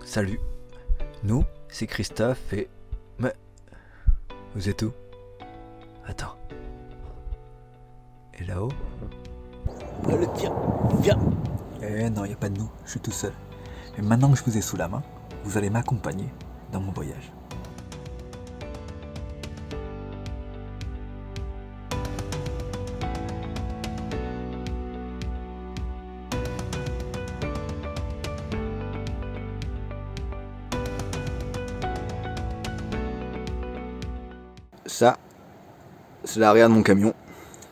Salut, nous, c'est Christophe et... Mais... Vous êtes où? Attends. Et là-haut? Allez, viens. Eh non, y a pas de nous, je suis tout seul. Mais maintenant que je vous ai sous la main, vous allez m'accompagner dans mon voyage. Ça, c'est l'arrière de mon camion.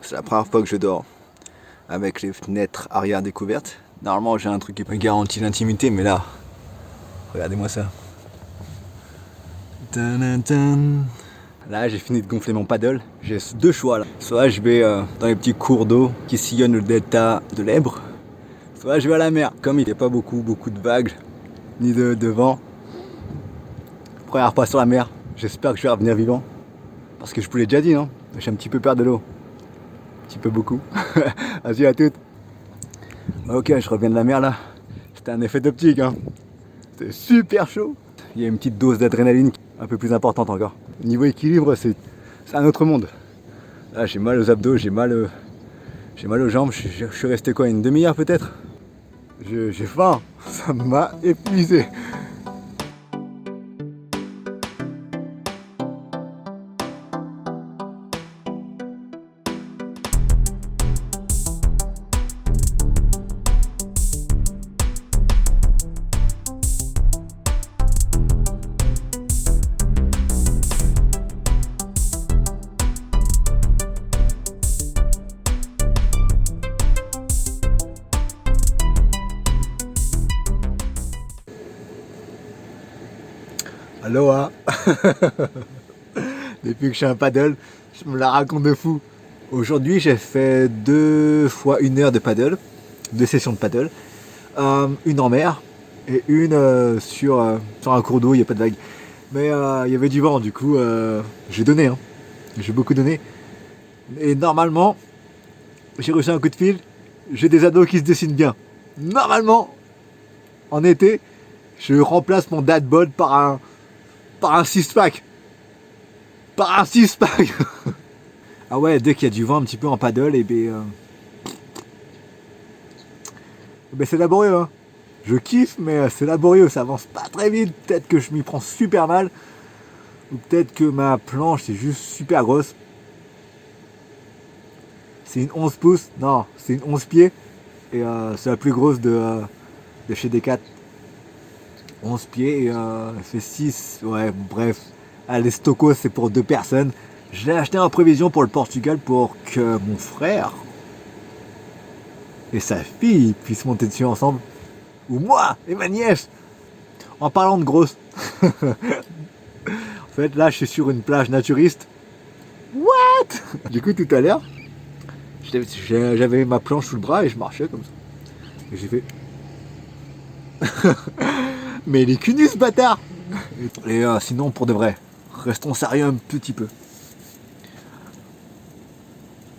C'est la première fois que je dors avec les fenêtres arrière découvertes. Normalement, j'ai un truc qui me garantit l'intimité, mais là, regardez-moi ça. Là, j'ai fini de gonfler mon paddle. J'ai deux choix là. Soit je vais dans les petits cours d'eau qui sillonnent le delta de l'Èbre, soit je vais à la mer. Comme il n'y a pas beaucoup de vagues, ni de vent. Première fois sur la mer. J'espère que je vais revenir vivant. Parce que je vous l'ai déjà dit, non? J'ai un petit peu peur de l'eau. Un petit peu beaucoup. Vas-y à toutes. Ok, je reviens de la mer là. C'était un effet d'optique, hein. C'était super chaud. Il y a une petite dose d'adrénaline un peu plus importante encore. Niveau équilibre, c'est un autre monde. Là, j'ai mal aux abdos, j'ai mal aux jambes. Je suis resté quoi, une demi-heure peut-être? J'ai faim. Ça m'a épuisé. Aloha. Depuis que je suis un paddle, je me la raconte de fou. Aujourd'hui, j'ai fait 2 fois 1 heure de paddle, 2 sessions de paddle, une en mer et une sur un cours d'eau, il n'y a pas de vague. Mais il y avait du vent, du coup, j'ai donné, hein. J'ai beaucoup donné. Et normalement, j'ai reçu un coup de fil, j'ai des ados qui se dessinent bien. Normalement, en été, je remplace mon dad bod par un 6-pack. Par un 6-pack. Ah ouais, dès qu'il y a du vent un petit peu en paddle, et c'est laborieux, hein. Je kiffe, mais c'est laborieux, ça avance pas très vite. Peut-être que je m'y prends super mal. Ou peut-être que ma planche c'est juste super grosse. C'est une 11 pouces. Non, c'est une 11 pieds. Et c'est la plus grosse de chez Decat. 11 pieds et elle fait 6. Ouais, bref. Allez, Stocco, c'est pour 2 personnes. Je l'ai acheté en prévision pour le Portugal pour que mon frère et sa fille puissent monter dessus ensemble. Ou moi et ma nièce. En parlant de grosse. En fait, là, je suis sur une plage naturiste. What? Du coup, tout à l'heure, j'avais ma planche sous le bras et je marchais comme ça. Et j'ai fait... Mais il est cunu ce bâtard. Et sinon, pour de vrai, restons sérieux un petit peu.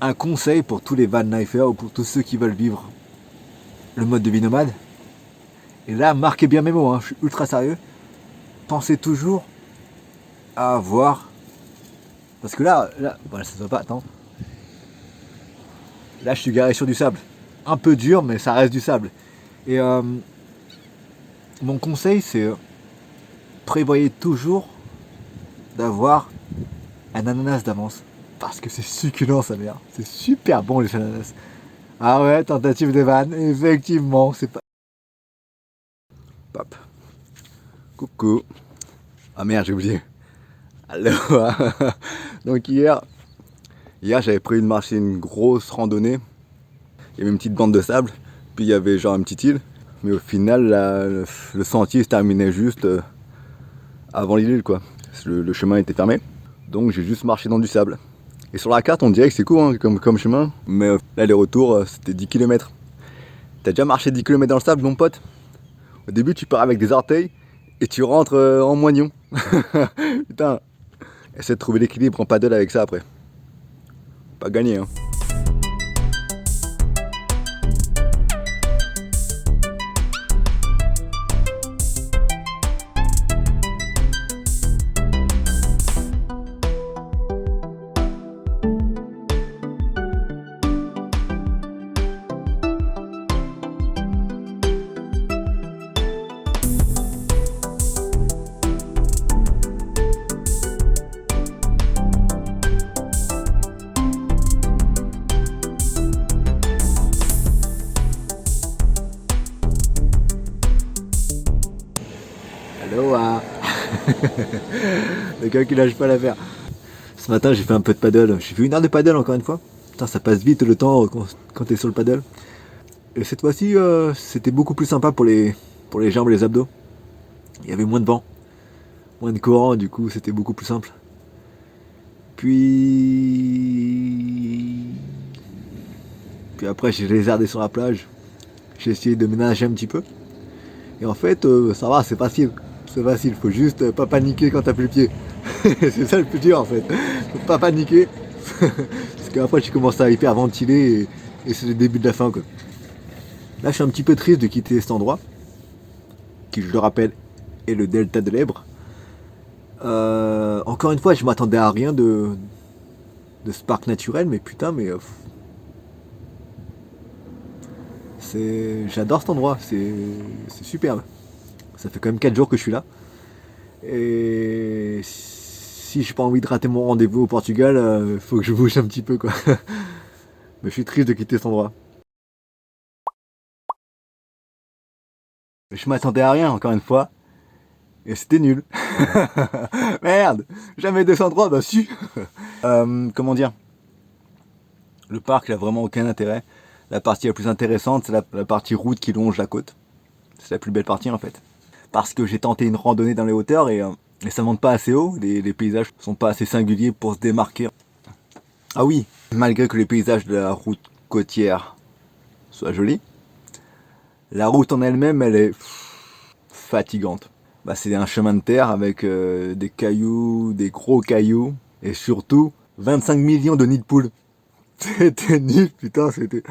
Un conseil pour tous les van-lifers ou pour tous ceux qui veulent vivre le mode de vie nomade. Et là, marquez bien mes mots, hein, je suis ultra sérieux. Pensez toujours à avoir... Parce que là, voilà, ça se voit pas, attends. Là, je suis garé sur du sable. Un peu dur, mais ça reste du sable. Et mon conseil, c'est prévoyez toujours d'avoir un ananas d'avance. Parce que c'est succulent, sa mère. C'est super bon, les ananas. Ah ouais, tentative de vanne, effectivement, c'est pas... Pop. Coucou. Ah merde, j'ai oublié. Alors, donc hier j'avais prévu de marcher une grosse randonnée. Il y avait une petite bande de sable, puis il y avait genre une petite île. Mais au final, le sentier se terminait juste avant l'île, quoi. Le chemin était fermé, donc j'ai juste marché dans du sable. Et sur la carte, on dirait que c'est court, hein, comme chemin, mais l'aller-retour, c'était 10 km. T'as déjà marché 10 km dans le sable, mon pote? Au début, tu pars avec des orteils et tu rentres en moignon. Putain, essaie de trouver l'équilibre en paddle avec ça après. Pas gagné, hein. Oh, ah. Le gars qui lâche pas l'affaire. Ce matin, j'ai fait un peu de paddle. J'ai fait 1 heure de paddle encore une fois. Putain, ça passe vite le temps quand t'es sur le paddle. Et cette fois-ci, c'était beaucoup plus sympa pour les jambes et les abdos. Il y avait moins de vent, moins de courant, du coup, c'était beaucoup plus simple. Puis. Puis après, j'ai lézardé sur la plage. J'ai essayé de ménager un petit peu. Et en fait, ça va, c'est facile. C'est facile, faut juste pas paniquer quand t'as plus le pied. C'est ça le plus dur en fait. Faut pas paniquer. Parce qu'après, tu commences à hyperventiler et c'est le début de la fin quoi. Là, je suis un petit peu triste de quitter cet endroit, qui, je le rappelle, est le delta de l'Èbre. Encore une fois, je m'attendais à rien de ce parc naturel, mais putain, mais j'adore cet endroit, c'est superbe. Ça fait quand même 4 jours que je suis là. Et si j'ai pas envie de rater mon rendez-vous au Portugal, faut que je bouge un petit peu quoi. Mais je suis triste de quitter cet endroit. Je m'attendais à rien, encore une fois, et c'était nul. Merde, jamais 203, bah si. Comment dire? Le parc, il a vraiment aucun intérêt. La partie la plus intéressante, c'est la partie route qui longe la côte. C'est la plus belle partie en fait. Parce que j'ai tenté une randonnée dans les hauteurs et ça monte pas assez haut. Les paysages sont pas assez singuliers pour se démarquer. Ah oui, malgré que les paysages de la route côtière soient jolis, la route en elle-même, elle est fatigante. Bah, c'est un chemin de terre avec des cailloux, des gros cailloux, et surtout 25 millions de nids de poules. C'était nul, putain, c'était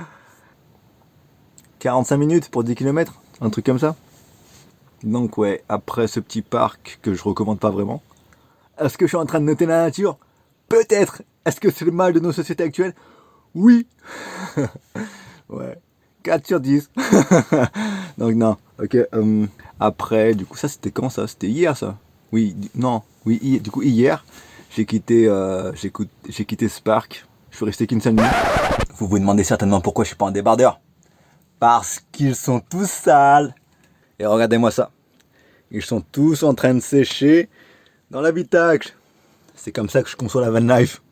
45 minutes pour 10 km, un truc comme ça. Donc ouais, après ce petit parc que je recommande pas vraiment, est-ce que je suis en train de noter la nature? Peut-être. Est-ce que c'est le mal de nos sociétés actuelles? Oui. Ouais. 4 sur 10. Donc non. Ok. Après, du coup, ça c'était quand ça? C'était hier ça? Oui. Non. Oui. Du coup hier, j'ai quitté ce parc. Je suis resté qu'une seule nuit. Vous vous demandez certainement pourquoi je suis pas un débardeur. Parce qu'ils sont tous sales. Et regardez-moi ça. Ils sont tous en train de sécher dans l'habitacle. C'est comme ça que je conçois la van life.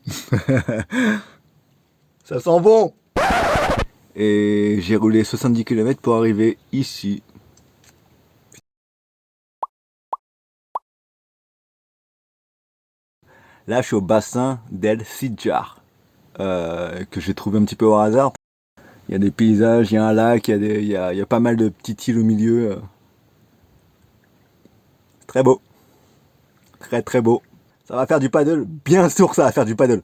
Ça sent bon. Et j'ai roulé 70 km pour arriver ici. Là, je suis au bassin d'El Sidjar, que j'ai trouvé un petit peu au hasard. Il y a des paysages, il y a un lac, il y a pas mal de petites îles au milieu. Très beau. Très très beau. Ça va faire du paddle. Bien sûr que ça va faire du paddle.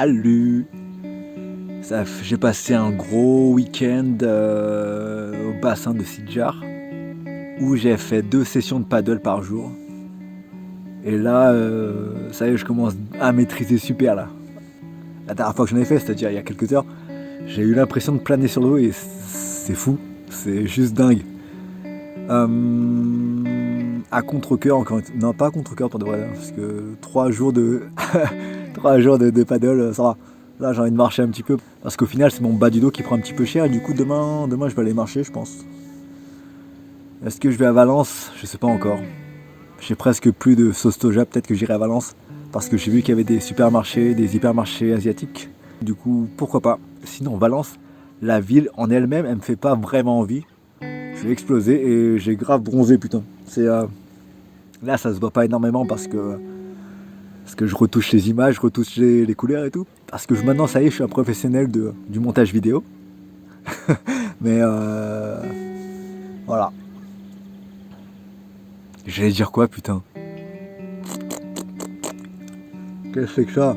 Salut. J'ai passé un gros week-end au bassin de Sitjar où j'ai fait 2 sessions de paddle par jour. Et là, ça y est, je commence à maîtriser super là. La dernière fois que j'en ai fait, c'est-à-dire il y a quelques heures, j'ai eu l'impression de planer sur l'eau et c'est fou, c'est juste dingue. À contre-cœur encore, non pas à contre-cœur pour de vrai, parce que 3 jours de 3 jours de paddle, ça va. Là j'ai envie de marcher un petit peu, parce qu'au final c'est mon bas du dos qui prend un petit peu cher et du coup demain je vais aller marcher je pense. Est-ce que je vais à Valence? Je sais pas encore. J'ai presque plus de Sostoja, peut-être que j'irai à Valence, parce que j'ai vu qu'il y avait des supermarchés, des hypermarchés asiatiques. Du coup, pourquoi pas. Sinon, Valence, la ville en elle-même, elle me fait pas vraiment envie. Je vais exploser et j'ai grave bronzé, putain. Là, ça se voit pas énormément parce que je retouche les images, je retouche les couleurs et tout. Parce que maintenant, ça y est, je suis un professionnel du montage vidéo. Mais voilà. J'allais dire quoi, putain? Qu'est-ce que c'est que ça?